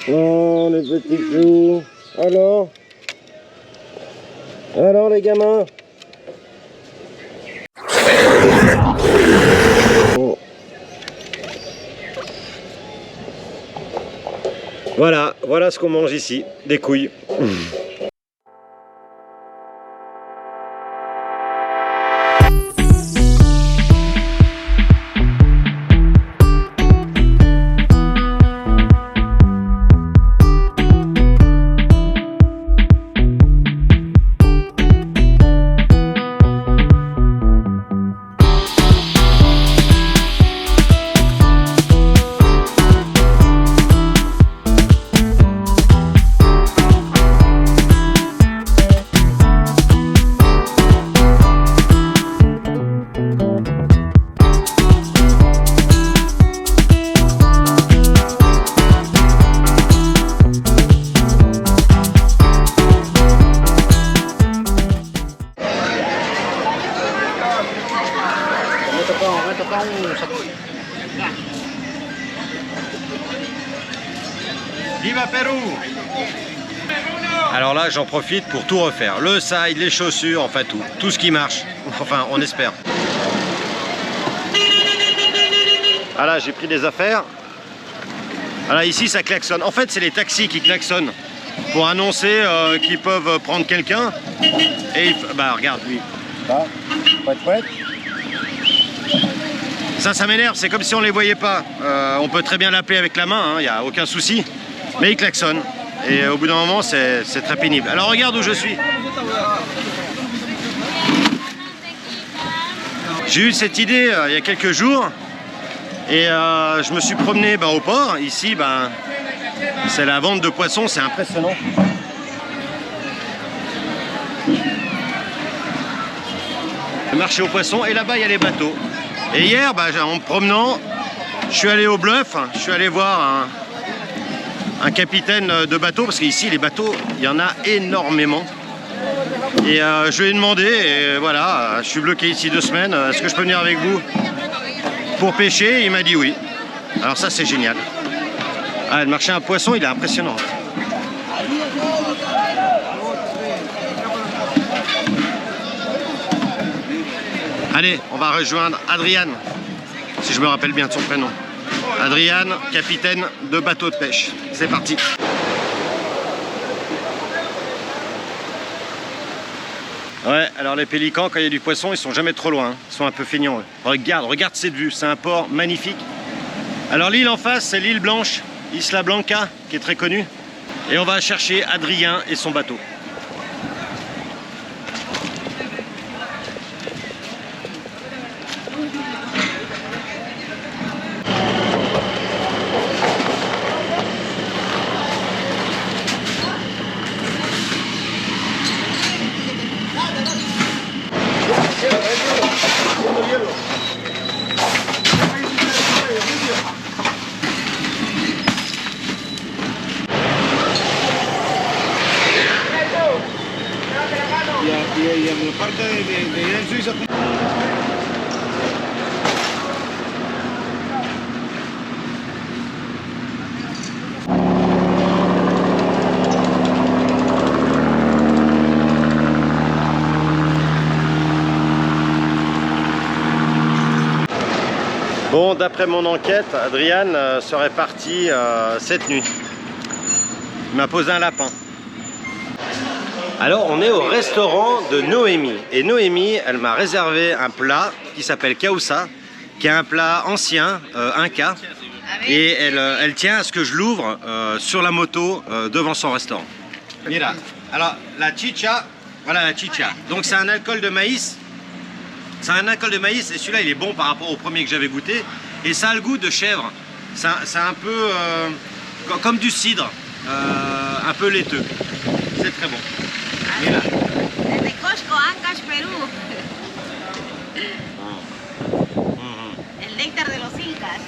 Oh, les petits choux. Alors? Alors, les gamins? Oh. Voilà ce qu'on mange ici, des couilles. Viva Pérou! Alors là, j'en profite pour tout refaire. Le side, les chaussures, enfin tout. Tout ce qui marche. Enfin, on espère. Ah là, j'ai pris des affaires. Ah là, ici, ça klaxonne. En fait, c'est les taxis qui klaxonnent pour annoncer qu'ils peuvent prendre quelqu'un. Et bah, regarde, lui. Ça m'énerve. C'est comme si on les voyait pas. On peut très bien l'appeler avec la main, il n'y a aucun souci. Mais il klaxonne. Et au bout d'un moment, c'est très pénible. Alors regarde où je suis. J'ai eu cette idée il y a quelques jours. Et je me suis promené au port. Ici, c'est la vente de poissons. C'est impressionnant. Le marché aux poissons. Et là-bas, il y a les bateaux. Et hier, en me promenant, je suis allé au bluff. Je suis allé voir un capitaine de bateau, parce qu'ici les bateaux, il y en a énormément. Et je lui ai demandé, et voilà, je suis bloqué ici 2 semaines, est-ce que je peux venir avec vous pour pêcher? Il m'a dit oui. Alors ça, c'est génial. Ah, le marché à poissons, il est impressionnant. Allez, on va rejoindre Adriane, si je me rappelle bien de son prénom. Adriane, capitaine de bateau de pêche. C'est parti. Ouais, alors les pélicans, quand il y a du poisson, ils sont jamais trop loin. Ils sont un peu feignants. Regarde cette vue. C'est un port magnifique. Alors l'île en face, c'est l'île Blanche, Isla Blanca, qui est très connue. Et on va chercher Adrien et son bateau. Y en la parte de ir en Suiza. Bon, d'après mon enquête, Adriane serait parti cette nuit. Il m'a posé un lapin. Alors, on est au restaurant de Noémie. Et Noémie, elle m'a réservé un plat qui s'appelle Causa, qui est un plat ancien, inca. Et elle tient à ce que je l'ouvre sur la moto devant son restaurant. Mira, alors la chicha, voilà la chicha. Donc c'est un alcool de maïs. C'est un alcool de maïs et celui-là il est bon par rapport au premier que j'avais goûté. Et ça a le goût de chèvre. C'est un peu comme du cidre, un peu laiteux. C'est très bon. Mira. De Costco, Ancash, Perú. El néctar de los incas.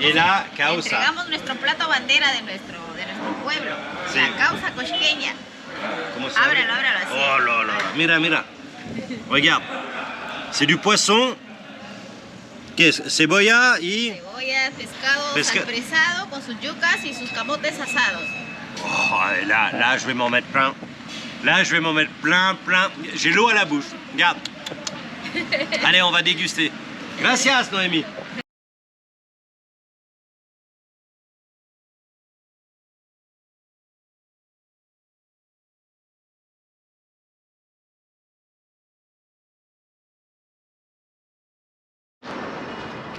Et la causa. Entregamos nuestro plato bandera de nuestro pueblo. Sí. La causa cosqueña. Ábrelo así. Oh là là. Mira, mira. Regarde. C'est du poisson ¿Qué es? Cebolla y... Cebolla, pescado Pesca- salpresado con sus yucas y sus camotes asados. Oh, là, je vais m'en mettre plein. Là, je vais m'en mettre plein. J'ai l'eau à la bouche. Regarde. Allez, on va déguster. Gracias, Noémie.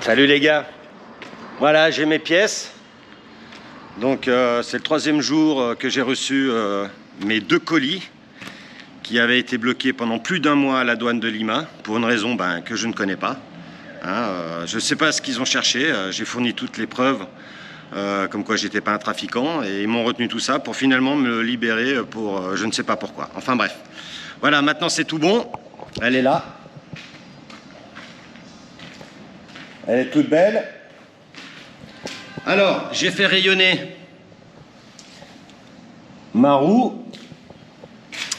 Salut les gars. Voilà, j'ai mes pièces. Donc c'est le 3e jour que j'ai reçu mes 2 colis qui avaient été bloqués pendant plus d'1 mois à la douane de Lima pour une raison que je ne connais pas. Je ne sais pas ce qu'ils ont cherché. J'ai fourni toutes les preuves comme quoi j'étais pas un trafiquant et ils m'ont retenu tout ça pour finalement me libérer pour je ne sais pas pourquoi. Enfin bref. Voilà, maintenant c'est tout bon. Elle est là. Elle est toute belle. Alors, j'ai fait rayonner ma roue.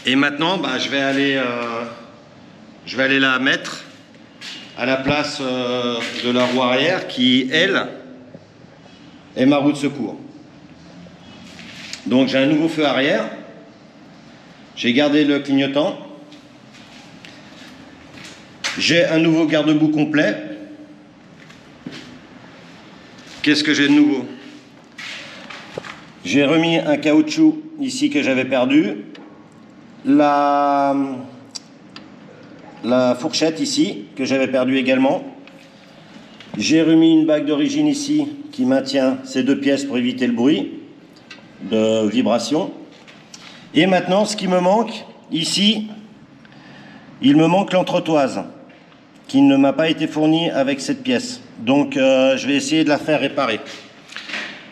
Et maintenant, je vais aller la mettre à la place de la roue arrière qui, elle, est ma roue de secours. Donc, j'ai un nouveau feu arrière. J'ai gardé le clignotant. J'ai un nouveau garde-boue complet. Qu'est-ce que j'ai de nouveau? J'ai remis un caoutchouc ici que j'avais perdu. La fourchette ici que j'avais perdue également. J'ai remis une bague d'origine ici qui maintient ces 2 pièces pour éviter le bruit de vibration. Et maintenant, ce qui me manque ici, il me manque l'entretoise qui ne m'a pas été fournie avec cette pièce. Donc je vais essayer de la faire réparer.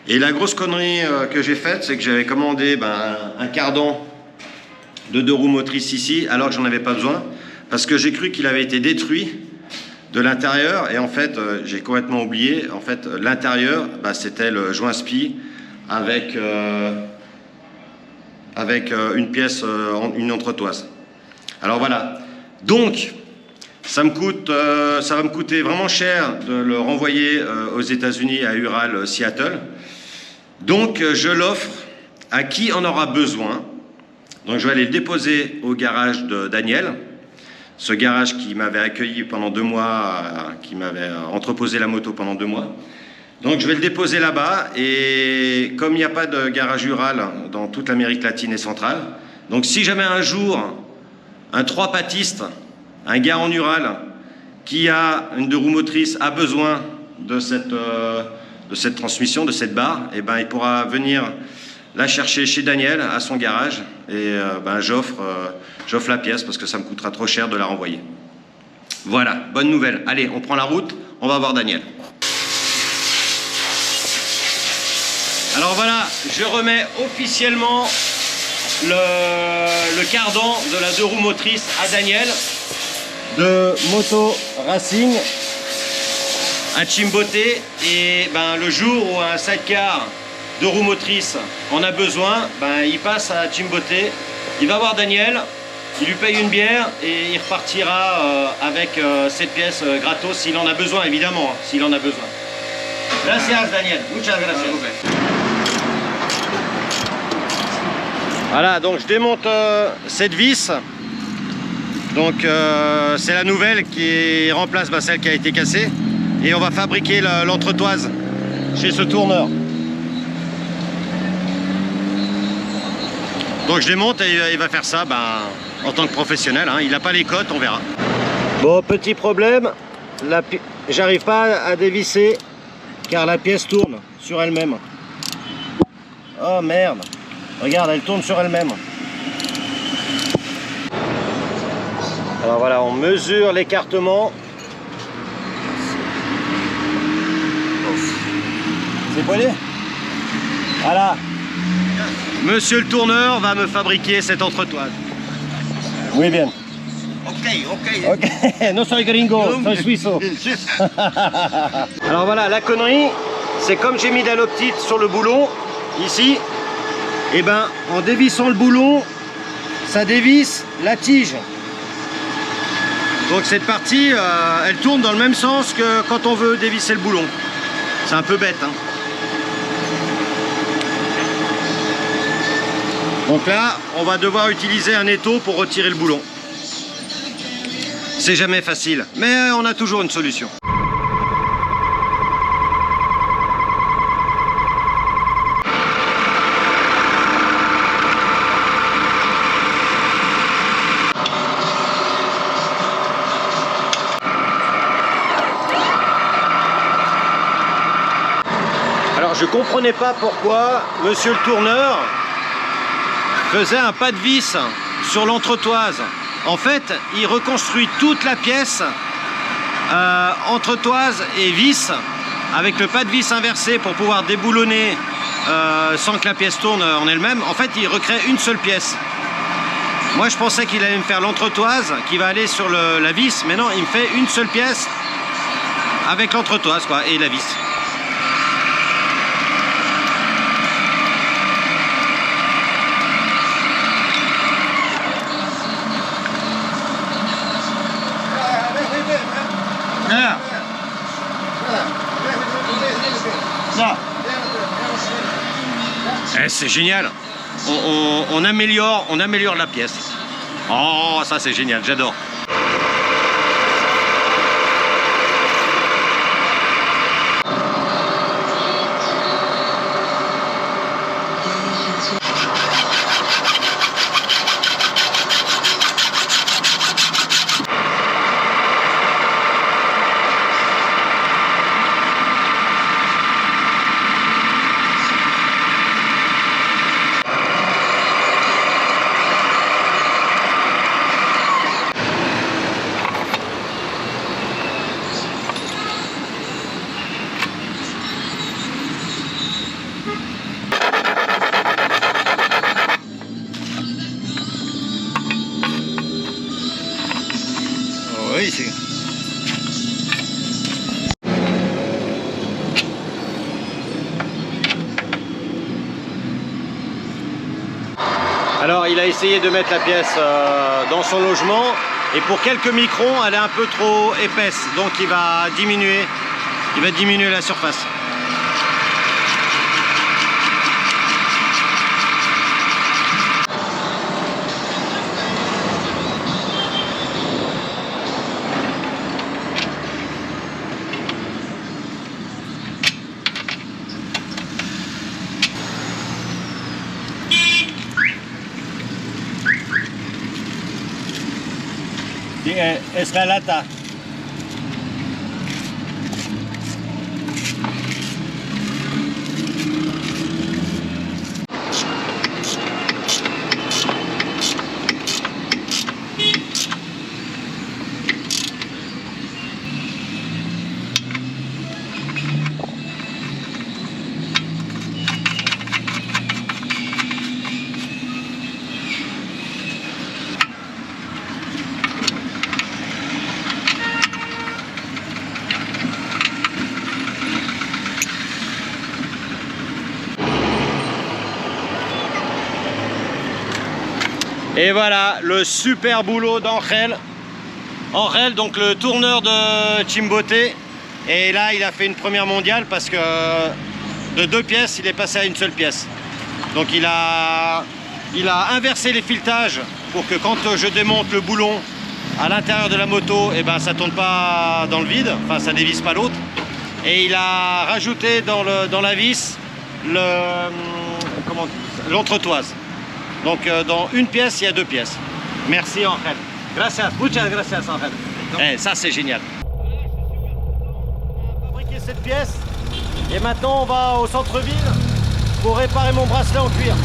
Et la grosse connerie que j'ai faite, c'est que j'avais commandé un cardan de 2 roues motrices ici, alors que j'en avais pas besoin, parce que j'ai cru qu'il avait été détruit de l'intérieur, et en fait j'ai complètement oublié. En fait l'intérieur, c'était le joint spi avec une pièce, une entretoise. Alors voilà. Donc ça va me coûter vraiment cher de le renvoyer aux États-Unis, à Ural, Seattle. Donc je l'offre à qui en aura besoin. Donc je vais aller le déposer au garage de Daniel, ce garage qui m'avait accueilli pendant 2 mois, qui m'avait entreposé la moto pendant 2 mois. Donc je vais le déposer là-bas, et comme il n'y a pas de garage Ural dans toute l'Amérique latine et centrale, donc si jamais un jour un 3-patiste, un gars en Ural qui a une 2 roues motrices a besoin de cette transmission, de cette barre, et il pourra venir la chercher chez Daniel à son garage, et j'offre la pièce parce que ça me coûtera trop cher de la renvoyer. Voilà, bonne nouvelle. Allez, on prend la route, on va voir Daniel. Alors voilà, je remets officiellement le cardan de la 2 roues motrices à Daniel de Moto Racing à Chimbote, et le jour où un sidecar 2 roues motrices en a besoin, il passe à Chimbote, il va voir Daniel, il lui paye une bière et il repartira avec cette pièce gratos s'il en a besoin, évidemment, s'il en a besoin. Gracias Daniel, muchas gracias. Voilà, donc je démonte cette vis. Donc c'est la nouvelle qui remplace celle qui a été cassée, et on va fabriquer l'entretoise chez ce tourneur. Donc je démonte et il va faire ça en tant que professionnel, il n'a pas les cotes, on verra. Bon, petit problème, j'arrive pas à dévisser car la pièce tourne sur elle-même. Oh merde, regarde, elle tourne sur elle-même. Alors voilà, on mesure l'écartement. C'est poilé? Voilà. Monsieur le tourneur va me fabriquer cette entretoise. Oui, bien. Ok. No soy gringo, soy suizo. Alors voilà, la connerie, c'est comme j'ai mis d'aloptite sur le boulon, ici, et en dévissant le boulon, ça dévisse la tige. Donc cette partie, elle tourne dans le même sens que quand on veut dévisser le boulon. C'est un peu bête, hein. Donc là, on va devoir utiliser un étau pour retirer le boulon. C'est jamais facile, mais on a toujours une solution. Alors je comprenais pas pourquoi monsieur le tourneur faisait un pas de vis sur l'entretoise. En fait, il reconstruit toute la pièce, entretoise et vis, avec le pas de vis inversé pour pouvoir déboulonner sans que la pièce tourne en elle-même. En fait, il recrée une seule pièce. Moi, je pensais qu'il allait me faire l'entretoise qui va aller sur la vis, mais non, il me fait une seule pièce avec l'entretoise, quoi, et la vis. Eh, c'est génial. On améliore la pièce. Oh, ça c'est génial, j'adore. Oui, c'est... Alors il a essayé de mettre la pièce dans son logement et pour quelques microns elle est un peu trop épaisse, donc il va diminuer la surface. Es la lata. Et voilà le super boulot d'Angel. Angel, donc le tourneur de Chimbote. Et là, il a fait une première mondiale parce que de 2 pièces, il est passé à une seule pièce. Donc il a inversé les filetages pour que quand je démonte le boulon à l'intérieur de la moto, et ben, ça ne tourne pas dans le vide, enfin ça dévisse pas l'autre. Et il a rajouté dans la vis l'entretoise. Donc dans une pièce, il y a 2 pièces. Merci Angel. Gracias, muchas gracias Angel. Eh, ça c'est génial. On a fabriqué cette pièce et maintenant on va au centre-ville pour réparer mon bracelet en cuir.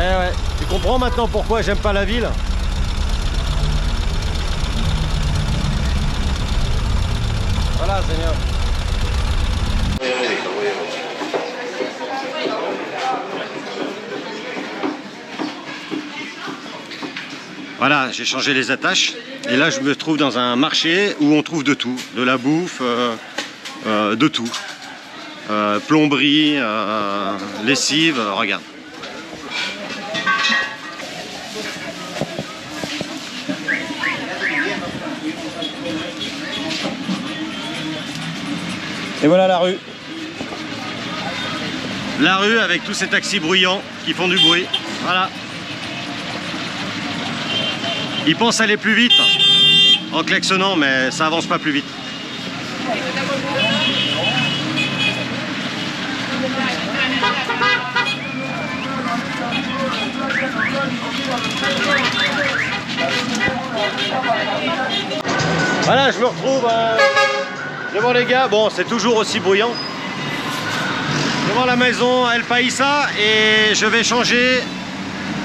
Eh ouais, tu comprends maintenant pourquoi j'aime pas la ville? Voilà, Seigneur. Voilà, j'ai changé les attaches. Et là, je me trouve dans un marché où on trouve de tout. De la bouffe, de tout. Plomberie, lessive, regarde. Et voilà la rue. La rue avec tous ces taxis bruyants qui font du bruit. Voilà. Ils pensent aller plus vite en klaxonnant, mais ça avance pas plus vite. Voilà, je me retrouve devant les gars. Bon, c'est toujours aussi bruyant. Devant la maison El Paisa, et je vais changer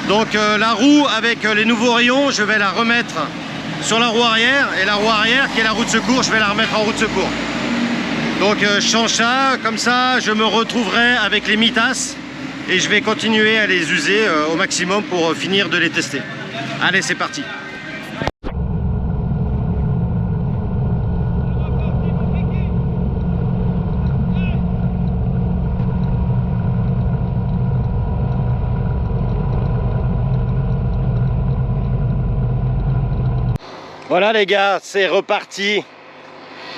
donc la roue avec les nouveaux rayons. Je vais la remettre sur la roue arrière, et la roue arrière qui est la roue de secours, je vais la remettre en roue de secours. Donc je change ça, comme ça je me retrouverai avec les Mitas et je vais continuer à les user au maximum pour finir de les tester. Allez, c'est parti. Voilà les gars, c'est reparti.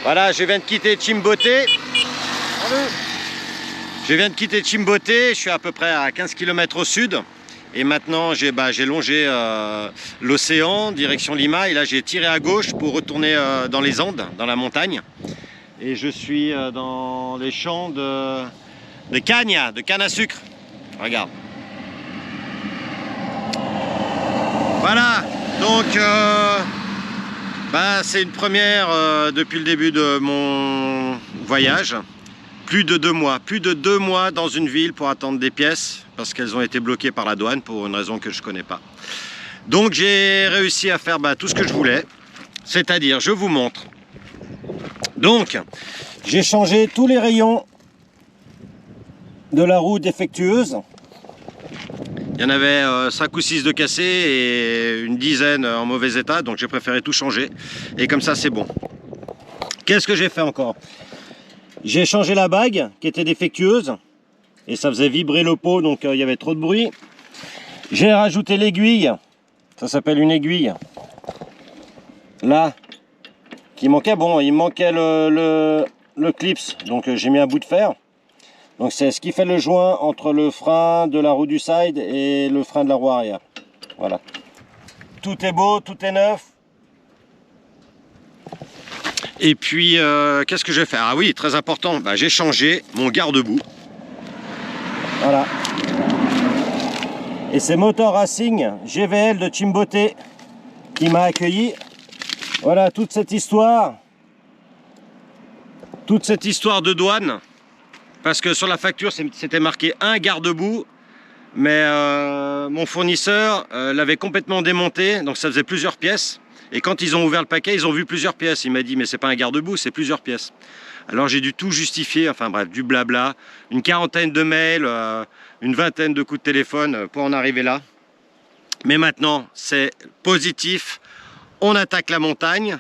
Voilà, je viens de quitter Chimbote. Je viens de quitter Chimbote, je suis à peu près à 15 km au sud. Et maintenant, j'ai longé l'océan, direction Lima. Et là, j'ai tiré à gauche pour retourner dans les Andes, dans la montagne. Et je suis dans les champs de canne à sucre. Regarde. Voilà, donc... c'est une première depuis le début de mon voyage. Plus de 2 mois dans une ville pour attendre des pièces parce qu'elles ont été bloquées par la douane pour une raison que je connais pas. Donc j'ai réussi à faire tout ce que je voulais, c'est-à-dire, je vous montre. Donc j'ai changé tous les rayons de la roue défectueuse. Il y en avait 5 ou 6 de cassés et une dizaine en mauvais état, donc j'ai préféré tout changer. Et comme ça, c'est bon. Qu'est-ce que j'ai fait encore? J'ai changé la bague qui était défectueuse et ça faisait vibrer le pot, donc il y avait trop de bruit. J'ai rajouté l'aiguille, ça s'appelle une aiguille. Là, qui manquait, bon, il manquait le clips, donc j'ai mis un bout de fer. Donc c'est ce qui fait le joint entre le frein de la roue du side et le frein de la roue arrière. Voilà. Tout est beau, tout est neuf. Et puis, qu'est-ce que je vais faire? Ah oui, très important, j'ai changé mon garde-boue. Voilà. Et c'est Motor Racing GVL de Chimbote qui m'a accueilli. Voilà, toute cette histoire de douane. Parce que sur la facture, c'était marqué un garde-boue, mais mon fournisseur l'avait complètement démonté, donc ça faisait plusieurs pièces. Et quand ils ont ouvert le paquet, ils ont vu plusieurs pièces. Il m'a dit, mais c'est pas un garde-boue, c'est plusieurs pièces. Alors j'ai dû tout justifier, enfin bref, du blabla, une quarantaine de mails, une vingtaine de coups de téléphone pour en arriver là. Mais maintenant, c'est positif, on attaque la montagne.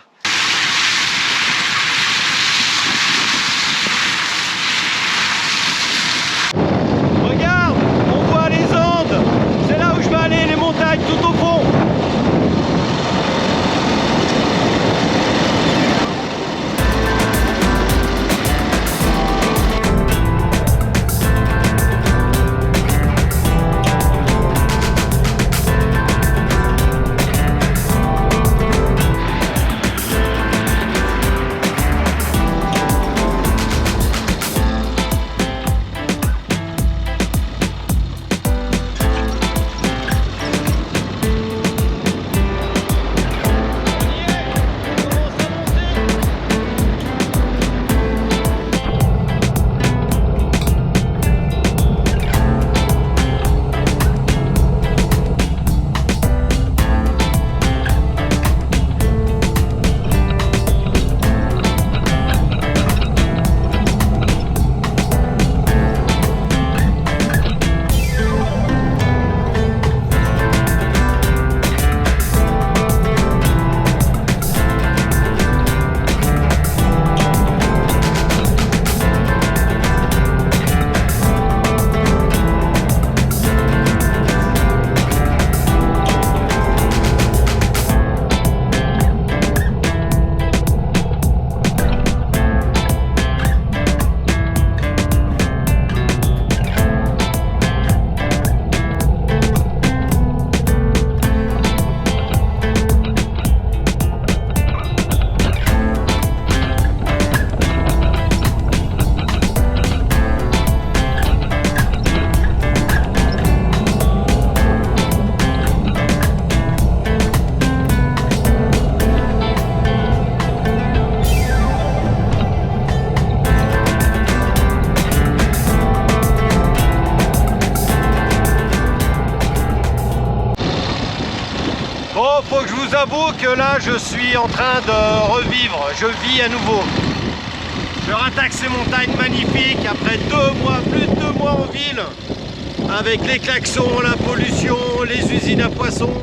Regarde, on voit les Andes, c'est là où je vais aller, les montagnes tout au fond. avoue que là, je suis en train de revivre. Je vis à nouveau. Je rattaque ces montagnes magnifiques après 2 mois, plus de 2 mois en ville. Avec les klaxons, la pollution, les usines à poissons.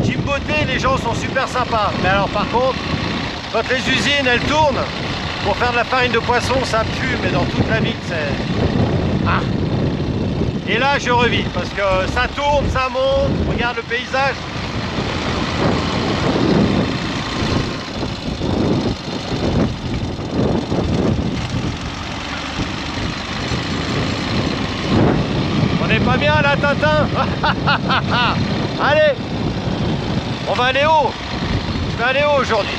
Djimboté, les gens sont super sympas. Mais alors par contre, quand les usines, elles tournent, pour faire de la farine de poisson, ça pue. Mais dans toute la ville, c'est... Ah. Et là, je revis, parce que ça tourne, ça monte. Regarde le paysage. On n'est pas bien là, Tintin. Allez, on va aller haut. Je vais aller haut aujourd'hui.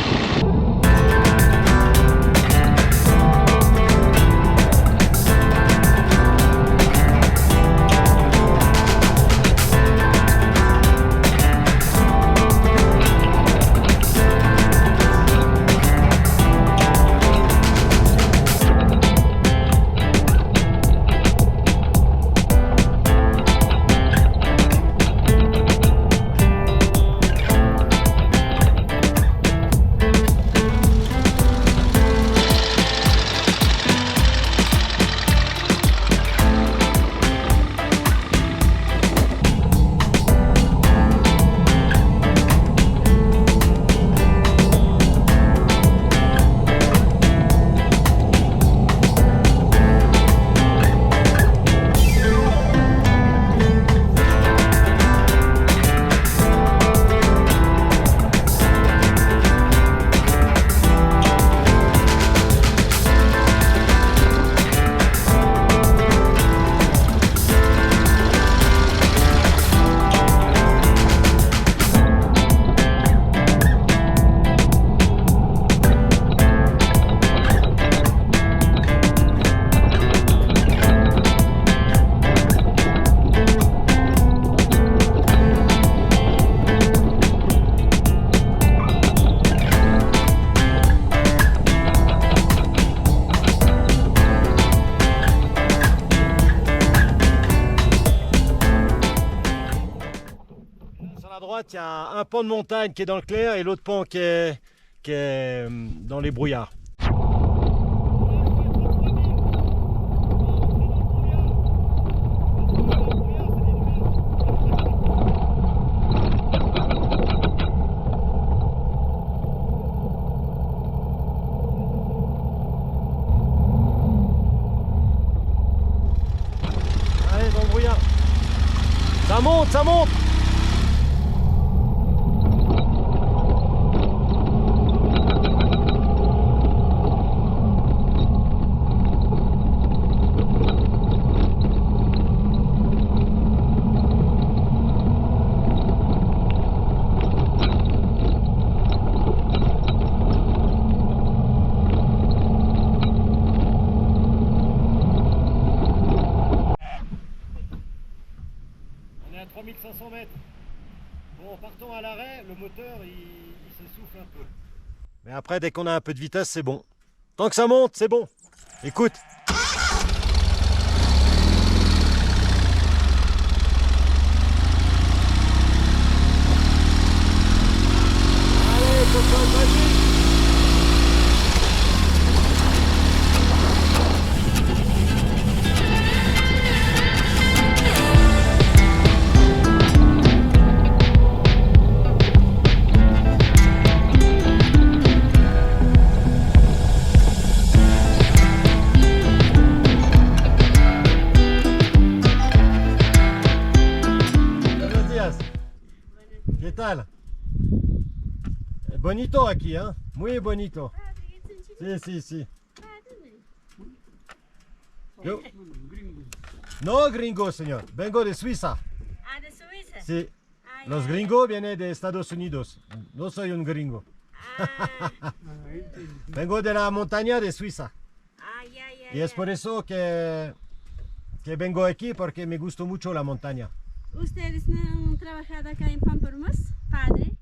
Il y a un pan de montagne qui est dans le clair et l'autre pan qui est dans les brouillards. Allez, dans le brouillard. Ça monte, ça monte. On est à 3500 mètres. Bon, partons à l'arrêt, le moteur il s'essouffle un peu. Mais après, dès qu'on a un peu de vitesse, c'est bon. Tant que ça monte, c'est bon. Écoute. Allez, copain, vas-y. ¿Qué tal? Bonito aquí, ¿eh? Muy bonito. Sí, sí, sí. Yo... No gringo, señor. Vengo de Suiza. Ah, de Suiza. Sí. Ah, Los ya. gringos vienen de Estados Unidos. No soy un gringo. Ah, Vengo de la montaña de Suiza. ah, ya, ya, Y es ya. por eso que vengo aquí, porque me gusta mucho la montaña. ¿Ustedes no han trabajado acá en Pamplona, padre?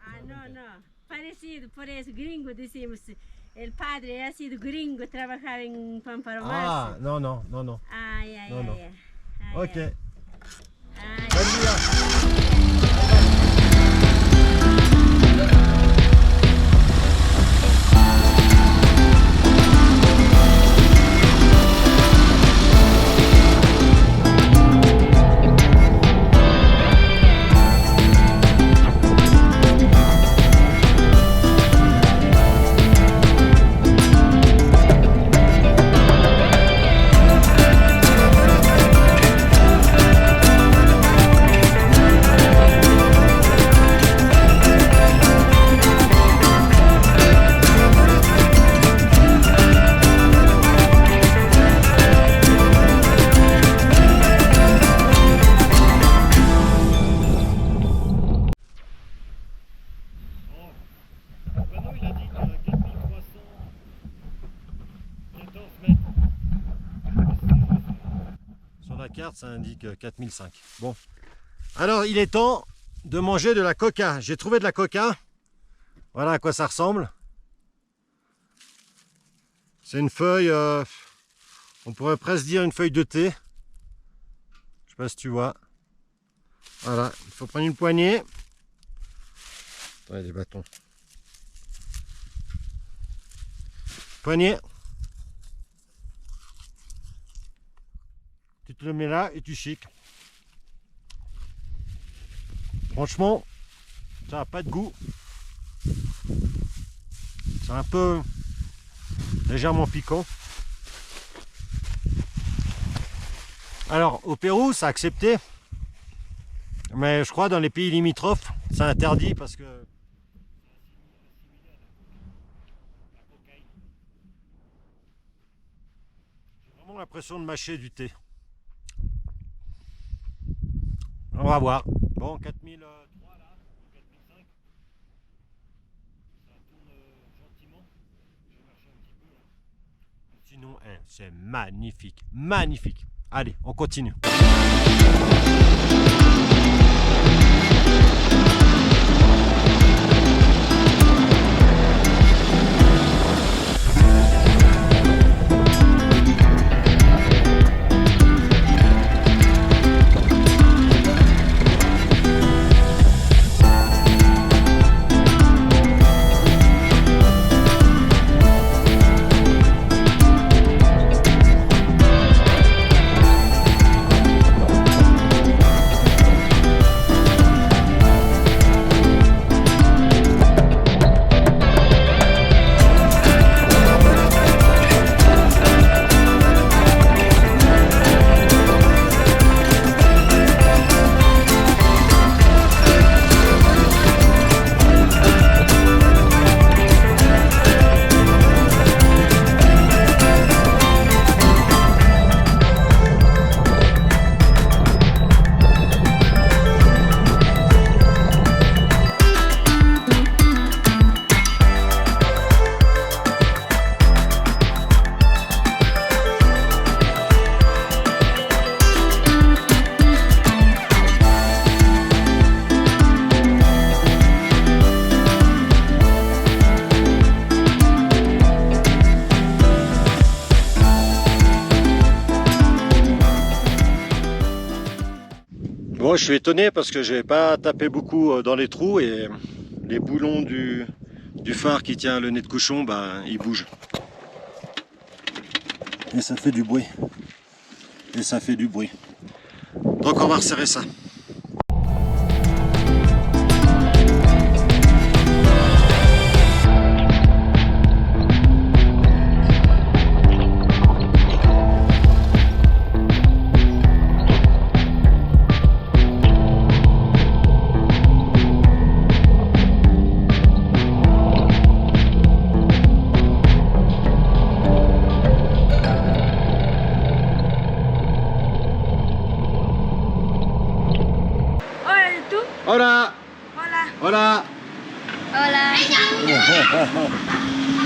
Ah, no, no. Parecido, por eso gringo decimos. El padre ha sido gringo, trabajaba en Pamplona. Ah, no, no, no, no. Ah, ya, No, ya, no. ya. Ah, Ok. ya. carte, ça indique 4005. Bon. Alors, il est temps de manger de la coca. J'ai trouvé de la coca. Voilà à quoi ça ressemble. C'est une feuille, on pourrait presque dire une feuille de thé. Je sais pas si tu vois. Voilà, il faut prendre une poignée. Ouais, des bâtons. Poignée. Tu te le mets là et tu chiques. Franchement, ça n'a pas de goût. C'est un peu légèrement piquant. Alors, au Pérou, c'est accepté. Mais je crois dans les pays limitrophes, c'est interdit parce que j'ai vraiment l'impression de mâcher du thé. On va voir. Bon, 4003 là, 4005. Ça tourne gentiment. Je vais marcher un petit peu là. Sinon, c'est magnifique. Magnifique. Allez, on continue. Bon, je suis étonné parce que j'ai pas tapé beaucoup dans les trous et les boulons du phare qui tient le nez de cochon, bah, ils bougent. Et ça fait du bruit. Et ça fait du bruit. Donc on va resserrer ça. Hola, Hola! hola, Hola! hola.